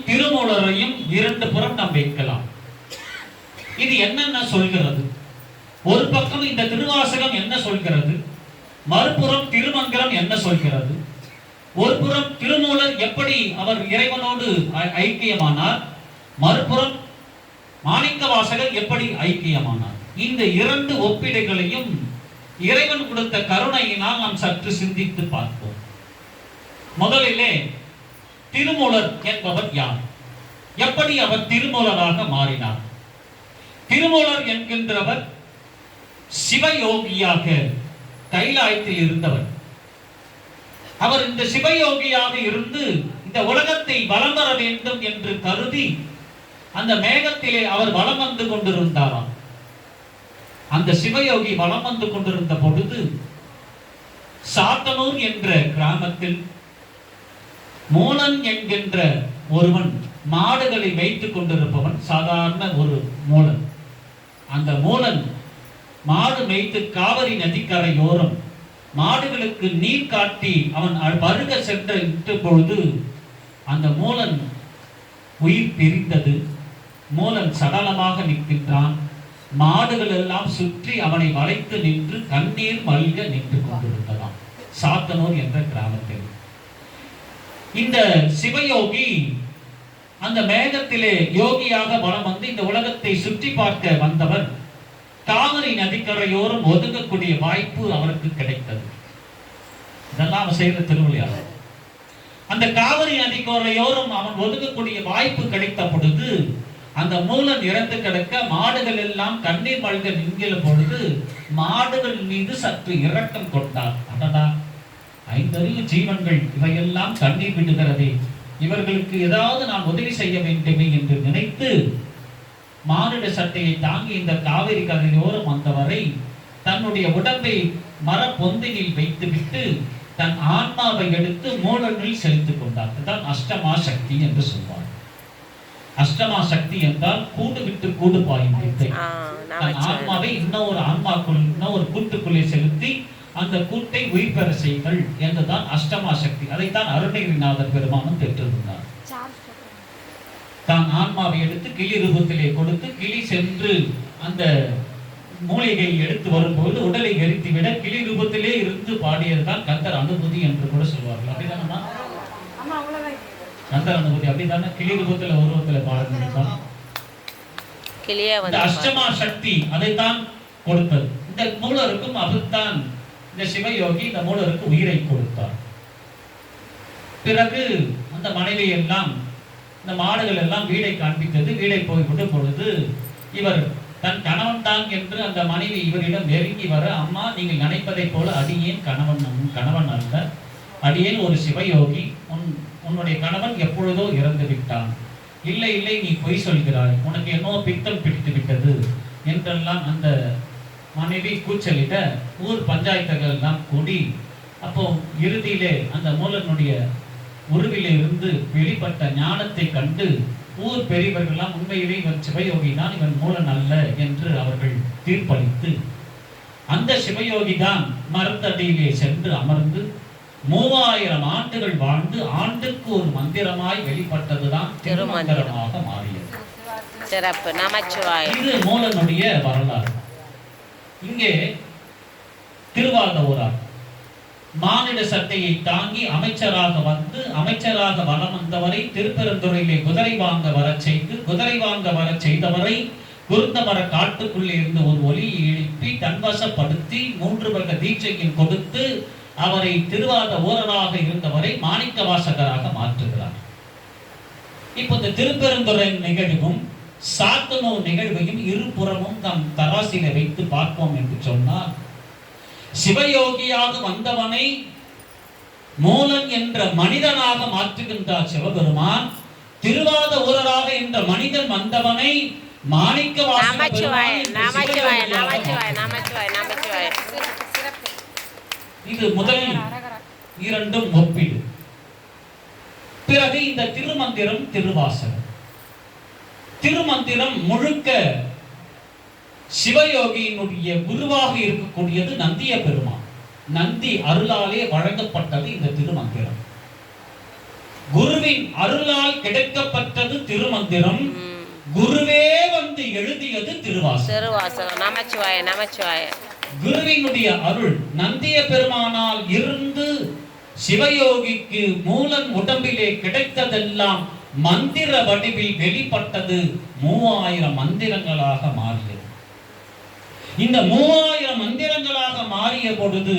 திருமூலரையும் இரண்டு புறம் நாம் வைக்கலாம். இது என்னென்ன சொல்கிறது? ஒரு பக்கம் இந்த திருவாசகம் என்ன சொல்கிறது, மறுபுறம் திருமந்திரம் என்ன சொல்கிறது. ஒரு புறம் திருமூலர் எப்படி அவர் இறைவனோடு ஐக்கியமானார், மறுபுறம் மாணிக்க வாசகர் எப்படி ஐக்கியமானார். இந்த இரண்டு ஒப்பீடுகளையும் இறைவன் கொடுத்த கருணையினால் நாம் சற்று சிந்தித்து பார்ப்போம். முதலிலே திருமூலர் என்பவர் யார், எப்படி அவர் திருமூலராக மாறினார்? திருமூலர் என்கின்றவர் சிவயோகியாக கைலாயத்தில் இருந்தவர். அவர் இந்த சிவயோகியாக இருந்து இந்த உலகத்தை வலம் வர வேண்டும் என்று கருதி அந்த மேகத்திலே அவர் வலம் வந்து கொண்டிருந்தாராம். அந்த சிவயோகி வலம் வந்து கொண்டிருந்த பொழுது சாத்தனூர் என்ற கிராமத்தில் மூலன் என்கின்ற ஒருவன் மாடுகளை வைத்துக் கொண்டிருப்பவன், சாதாரண ஒரு மூலன். அந்த மூலன் மாடு மேய்த்து காவிரி நதிக்கரையோரம் மாடுகளுக்கு நீர் காட்டி அவன் பருக சென்ற பொழுது அந்த மூலன் உயிர் பிரிந்தது. மூலன் சடலமாக நிற்கின்றான். மாடுகள் எல்லாம் சுற்றி அவனை வளைத்து நின்று கண்ணீர் மல்க நின்று கொண்டிருந்ததாம் சாத்தனூர் என்ற கிராமத்தில். இந்த சிவயோகி அந்த மேகத்திலே யோகியாக வலம் வந்து இந்த உலகத்தை சுற்றி பார்க்க வந்தவர் காவிரி நதிக்கரையோரம் ஒதுங்கக்கூடிய வாய்ப்பு அவருக்கு கிடைத்தது. இதெல்லாம் அவன் செய்த திருவிளையாடல். அந்த காவிரி நதிக்கரையோரம் அவன் ஒதுங்கக்கூடிய வாய்ப்பு கிடைத்த பொழுது அந்த மூலன் இறந்து கிடக்க மாடுகள் எல்லாம் கண்ணீர் மல்க நின்கிற பொழுது மாடுகள் மீது சற்று இரக்கம் கொண்டார். அடடா, ஐந்தறிவு ஜீவன்கள் இவையெல்லாம் கண்ணீர் விடுகிறதே, இவர்களுக்கு ஏதாவது நான் உதவி செய்ய வேண்டுமே என்று நினைத்து மானிட சட்டையை தாங்கி இந்த காவிரி கரையோரம் வந்தவரை தன்னுடைய உடம்பை மரப்பொந்தினில் வைத்துவிட்டு தன் ஆன்மாவை எடுத்து மூலனில் செலுத்திக் கொண்டார். இதுதான் அஷ்டமா சக்தி என்று சொல்வார். அஷ்டமா சக்தி என்றால் கூடு விட்டு கூடு பாயும் வித்தை. தன் ஆன்மாவை இன்னொரு ஆன்மாக்குள் இன்னொரு கூட்டுக்குள்ளே செலுத்தி அந்த கூட்டை உயிர் பெற செய்தல் என்றுதான் அஷ்டமா சக்தி. அதைத்தான் அருணகிரிநாதர் பெருமானும் பெற்றிருந்தார். தான் ஆன்மாவை எடுத்து கிளி ரூபத்திலே கொடுத்து கிளி சென்று அந்த மூலிகை எடுத்து வரும்போது உடலை எரித்து விட கிளி ரூபத்திலே இருந்து பாடியதுதான் கந்தர் அனுபூதி என்று கூட சொல்வார்கள். அப்படிதானே கந்தர் அனுபூதி? அப்படித்தானே கிளி ரூபத்தில் உருவத்தில் பாடுதான். அஷ்டமா சக்தி அதைத்தான் கொடுத்தது. இந்த மூலருக்கும் அதுதான் இந்த சிவயோகி இந்த மூலருக்கு உயிரை கொடுத்தார். பிறகு அந்த மனைவி எல்லாம் இந்த மாடுகள் எல்லாம் வீடை காண்பித்தது. வீடை போய் விடும் பொழுது இவர் தன் கணவன் தான் என்று அந்த மனைவி இவரிடம் நெருங்கி வர, அம்மா, நீங்கள் நினைப்பதை போல அடியேன் கணவன் அல்ல, அடியேன் ஒரு சிவயோகி, உன்னுடைய கணவன் எப்பொழுதோ இறந்து விட்டான். இல்லை இல்லை, நீ பொய் சொல்கிறாய், உனக்கு என்னோ பித்தம் பிடித்து விட்டது என்றெல்லாம் அந்த மனைவி கூச்சலிட ஊர் பஞ்சாயத்துகள் எல்லாம் கூடி அப்போ இறுதியிலே அந்த மூலனுடைய உருவிலே இருந்து வெளிப்பட்ட ஞானத்தை கண்டு ஊர் பெரியவர்கள்லாம் உண்மையிலே இவன் சிவயோகி தான், இவன் மூலன் அல்ல என்று அவர்கள் தீர்ப்பளித்து அந்த சிவயோகி தான் மரத்தடியிலே சென்று அமர்ந்து 3000 ஆண்டுகள் வாழ்ந்து ஆண்டுக்கு ஒரு மந்திரமாய் வெளிப்பட்டதுதான் திருமந்திரமாக மாறியது. சிறப்பு. நமச்சிவாய. இது மூலனுடைய வரலாறு. இங்கே திருவாதவூரார் மானிட சட்டையை தாங்கி அமைச்சராக வலம் வந்தவரை திருப்பெருந்துறையிலே குதிரை வாங்க வர செய்தவரை குருந்தமர காட்டுக்குள்ளே இருந்து ஒரு ஒலியை எழுப்பி தன்வசப்படுத்தி 3 வகை தீட்சையில் கொடுத்து அவரை திருவாத ஊரராக இருந்தவரை மாணிக்க வாசகராக மாற்றுகிறார். இப்போ இந்த திருப்பெருந்துறை நிகழ்வும் சாத்தனூர் நிகழ்வையும் இருபுறமும் நாம் தராசில வைத்து பார்ப்போம் என்று சொன்னால், சிவயோகியாக வந்தவனை மூலன் என்ற மனிதனாக மாற்றுகின்றார் சிவபெருமான். திருவாத ஊரராக என்ற மனிதன் வந்தவனை மாணிக்க இது முதல் இரண்டும் ஒப்பீடு. பிறகு இந்த திருமந்திரம் திருவாசகம். திருமந்திரம் முழுக்க சிவயோகியினுடைய குருவாக இருக்கக்கூடியது நந்திய பெருமான். நந்தி அருளாலே வழங்கப்பட்டது இந்த திருமந்திரம். குருவின் அருளால் கிடைக்கப்பட்ட திருமந்திரம் குருவே வந்து எழுதியது திருவாசகம். திருவாசகம். நமச்சிவாய நமச்சிவாய. குருவினுடைய அருள் நந்திய பெருமானால் இருந்து சிவயோகிக்கு மூலன் உடம்பிலே கிடைத்ததெல்லாம் மந்திர வடிவில் வெளிப்பட்டது. 3000 மந்திரங்களாக மாறியது. இந்த 3000 மந்திரங்களாக மாறிய பொழுது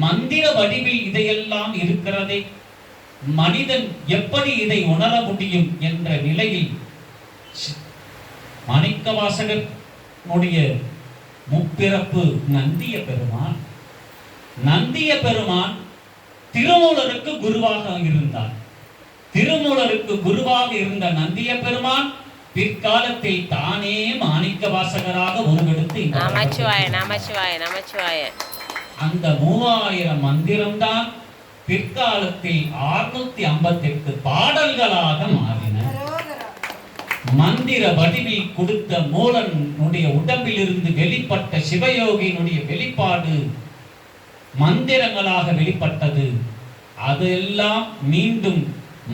மந்திர வடிவில் இதையெல்லாம் இருக்கிறதே, மனிதன் எப்படி இதை உணர முடியும் என்ற நிலையில் மாணிக்கவாசகனுடைய முப்பிறப்பு நந்திய பெருமான். நந்திய பெருமான் திருமூலருக்கு குருவாக இருந்தார். திருமூலருக்கு குருவாக இருந்த நந்திய பெருமான் பிற்காலத்தில் தானே மாணிக்கவாசகராக உருவெடுத்து நமச்சிவாய நமச்சிவாய நமச்சிவாய. அந்த 3000 மந்திரம்தான் பிற்காலத்தில் 658 பாடல்களாக மாறின. மந்திர வடிவில் கொடுத்த மூலனுடைய உடம்பில் இருந்து வெளிப்பட்ட சிவயோகியினுடைய வெளிப்பாடு மந்திரங்களாக வெளிப்பட்டது. அதெல்லாம் மீண்டும்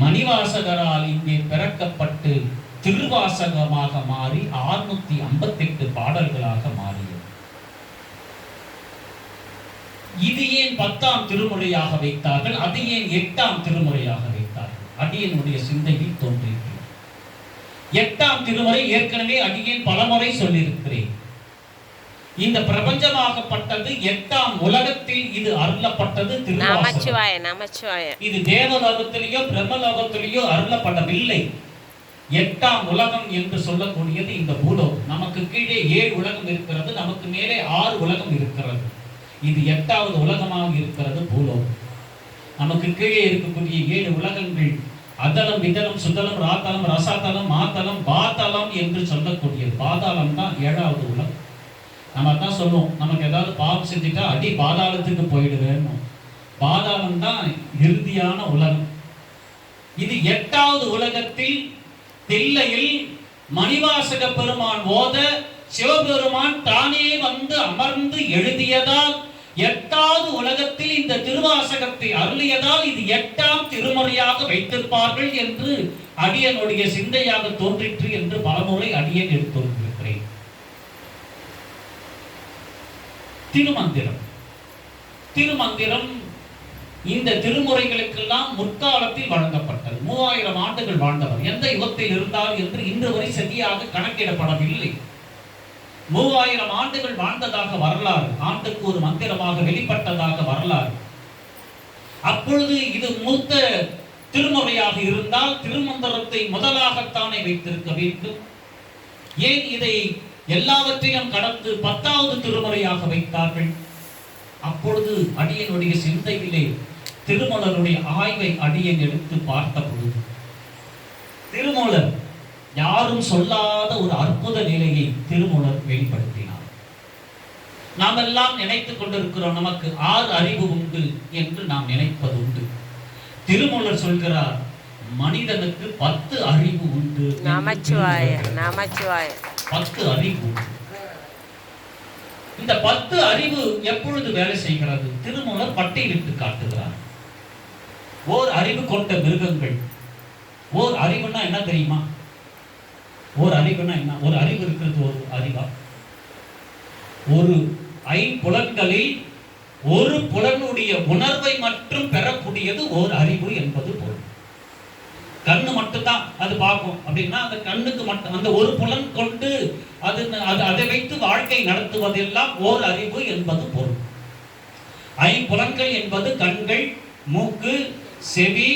மணிவாசகரால் இங்கே பிறக்கப்பட்டு திருவாசகமாக மாறி 658 பாடல்களாக மாறியது. இது ஏன் 10ஆம் திருமுறையாக வைத்தார்கள்? அது ஏன் 8ஆம் திருமுறையாக வைத்தார்கள்? அடியனுடைய சிந்தையில் தோன்றியது. 8ஆம் திருமுறை ஏற்கனவே அடியேன் பலமுறை சொல்லியிருக்கிறேன். இந்த பிரபஞ்சமாகப்பட்டது 8ஆம் உலகத்தில் இது அருளப்பட்டது திருவாசகம். இது தேவலோகத்திலேயோ பிரம்மலோகத்திலேயோ அருளப்படவில்லை. 8ஆம் உலகம் என்று சொல்லக்கூடியது இந்த பூலோகம். நமக்கு கீழே 7 உலகம் இருக்கிறது, நமக்கு மேலே 6 உலகம் இருக்கிறது. இது 8வது உலகமாக இருக்கிறது பூலோகம். நமக்கு கீழே இருக்கக்கூடிய 7 உலகங்கள் அதலம் விதலம் சுதலம் ராத்தலம் ரசாத்தலம் மாத்தலம் பாத்தலம் என்று சொல்லக்கூடியது. பாதாளம் தான் 7வது உலகம். நம்ம தான் சொல்லுவோம், நமக்கு ஏதாவது பாவம் செஞ்சுட்டா அடி பாதாளத்துக்கு போயிடுவேன்னு. பாதாளம் தான் இறுதியான உலகம். இது 8வது உலகத்தில் தில்லையில் மணிவாசக பெருமான் ஓத சிவபெருமான் தானே வந்து அமர்ந்து எழுதியதால் 8வது உலகத்தில் இந்த திருவாசகத்தை அருளியதால் இது 8ஆம் திருமுறையாக வைத்திருப்பார்கள் என்று அடியனுடைய சிந்தையாக தோன்றிற்று என்று பலமுறை அடியன் எடுத்துரைக்கிறேன். திருமந்திரம். திருமந்திரம் இந்த திருமுறைகளுக்கெல்லாம் முற்காலத்தில் வழங்கப்பட்டது. 3000 ஆண்டுகள் வாழ்ந்தவர் எந்த யுகத்தில் இருந்தார் என்று இன்று வரை சரியாக கணக்கிடப்படவில்லை. 3000 ஆண்டுகள் வாழ்ந்ததாக வரலாறு, ஆண்டுக்கு ஒரு மந்திரமாக வெளிப்பட்டதாக வரலாறு. அப்பொழுது இது மூத்த திருமுறையாக இருந்தால் திருமந்திரத்தை முதலாகத்தானே வைத்திருக்க வேண்டும். ஏன் இதை எல்லாவற்றையும் கடந்து 10வது திருமுறையாக வைத்தார்கள்? அப்பொழுது அடியனுடைய சிந்தையிலே திருமூலருடைய ஆய்வை அடியன் எடுத்து பார்த்த பொழுது திருமூலர் யாரும் சொல்லாத ஒரு அற்புத நிலையை திருமூலர் வெளிப்படுத்தினார். நாம் எல்லாம் நினைத்துக் கொண்டிருக்கிறோம் நமக்கு 6 அறிவு உண்டு என்று நாம் நினைப்பது உண்டு. திருமூலர் சொல்கிறார் மனிதனுக்கு 10 அறிவு உண்டு. 10 அறிவு. இந்த 10 அறிவு எப்பொழுது வேலை செய்கிறது? திருமூலர் பட்டியலிட்டு காட்டுகிறார். ஓர் அறிவு கொண்ட மிருகங்கள். ஓர் அறிவுன்னா என்ன தெரியுமா? ஓர் அறிவுன்னா என்ன? ஒரு அறிவு இருக்கிறது ஒரு அறிவா? ஒரு ஐம்புலன்களில் ஒரு புலனுடைய உணர்வை மட்டும் பெறக்கூடியது ஓர் அறிவு என்பது பொருள். கண்ணு மட்டும்தான் அது பார்க்கும் அப்படின்னா அந்த கண்ணுக்கு மட்டும் அந்த ஒரு புலன் கொண்டு அதை வைத்து வாழ்க்கை நடத்துவதெல்லாம் ஓர் அறிவு என்பது பொருள். ஐம்புலன்கள் என்பது கண்கள், மூக்கு, செவி,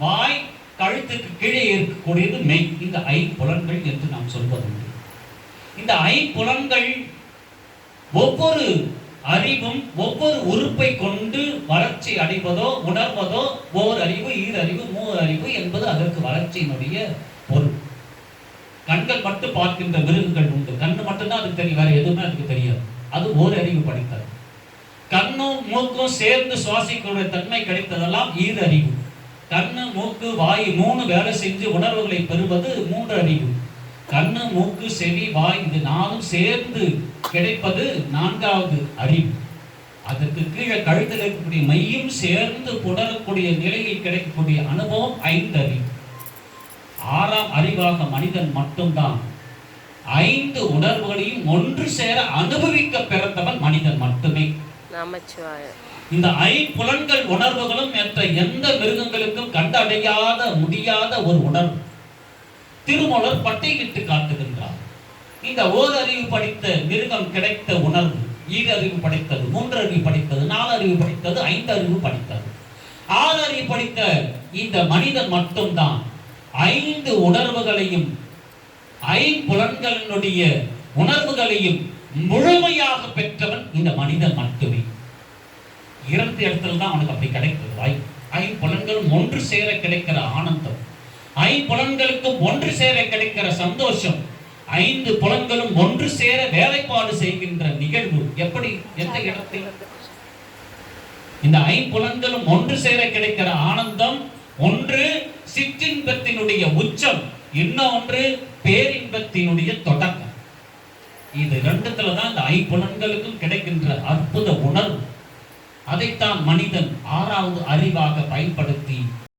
வாய், கழுத்துக்கு கீழே இருக்கக்கூடியது மெய். இந்த ஐம்புலன்கள் என்று நாம் சொல்வதுண்டு. இந்த ஐம்புலன்கள் ஒவ்வொரு அறிவும் ஒவ்வொரு உறுப்பை கொண்டு வளர்ச்சி அடைவதோ உணர்வதோ ஓர் அறிவு, ஈரறிவு, மூர் அறிவு என்பது அதற்கு வளர்ச்சியினுடைய பொருள். கண்கள் மட்டும் பார்க்கின்ற மிருகங்கள் உண்டு. கண்ணு மட்டும்தான் அதுக்கு தெரியும், வேற எதுவுமே அதுக்கு தெரியாது. அது ஓர் அறிவு படித்தது. கண்ணும் மூக்கும் சேர்ந்து சுவாசிக்கூடிய தன்மை கிடைத்ததெல்லாம் ஈரறிவு. கண்ணு, மூக்கு, வாய் 3 வேலை செஞ்சு உணர்வுகளை பெறுவது 3 அறிவு. கண்ணு, மூக்கு, செவி, வாய் இது 4 சேர்ந்து கிடைப்பது 4வது அறிவு. அதற்கு கீழே கழுத்தில் இருக்கக்கூடிய மையும் சேர்ந்து புணரக்கூடிய நிலையில் கிடைக்கக்கூடிய அனுபவம் 5 அறிவு. ஆறாம் அறிவாக மனிதன் மட்டும்தான் 5 உணர்வுகளையும் ஒன்று சேர அனுபவிக்க பிறந்தவன் மனிதன் மட்டுமே. நமச்சிவாய. இந்த 5 புலன்கள் உணர்வுகளும் மற்ற எந்த மிருகங்களுக்கும் கண்டடையாத முடியாத ஒரு உணர்வு. திருமூலர் பட்டியலிட்டு காட்டுகின்றார். இந்த ஓரறிவு படித்த மிருகம் கிடைத்த உணர்வு, ஈரறிவு படித்தது, 3 அறிவு படித்தது, 4 அறிவு படித்தது, 5 அறிவு படித்தது, 6 அறிவு படித்த இந்த மனிதன் மட்டும்தான் 5 உணர்வுகளையும் 5 புலன்களினுடைய உணர்வுகளையும் முழுமையாக பெற்றவன் இந்த மனிதன் மட்டுமே. 2 இடத்துல தான் அவனுக்கு அப்படி கிடைக்கிறது. 5 புலன்களும் ஒன்று சேர கிடைக்கிற ஆனந்தம், 5 புலன்களுக்கும் ஒன்று சேர கிடைக்கிற சந்தோஷம், 5 புலன்களும் ஒன்று சேர வேலைப்பாடு செய்கின்ற நிகழ்வு எப்படி, எந்த இடத்தில்? இந்த 5 புலன்களும் ஒன்று சேர கிடைக்கிற ஆனந்தம், ஒன்று சிற்றின்பத்தினுடைய உச்சம், இன்னொன்று பேரின்பத்தினுடைய தொடக்கம். இது 2த்துல தான் இந்த 5 புலன்களுக்கும் கிடைக்கின்ற அற்புத உணர்வு. அதைத்தான் மனிதன் 6வது அறிவாக பயன்படுத்தி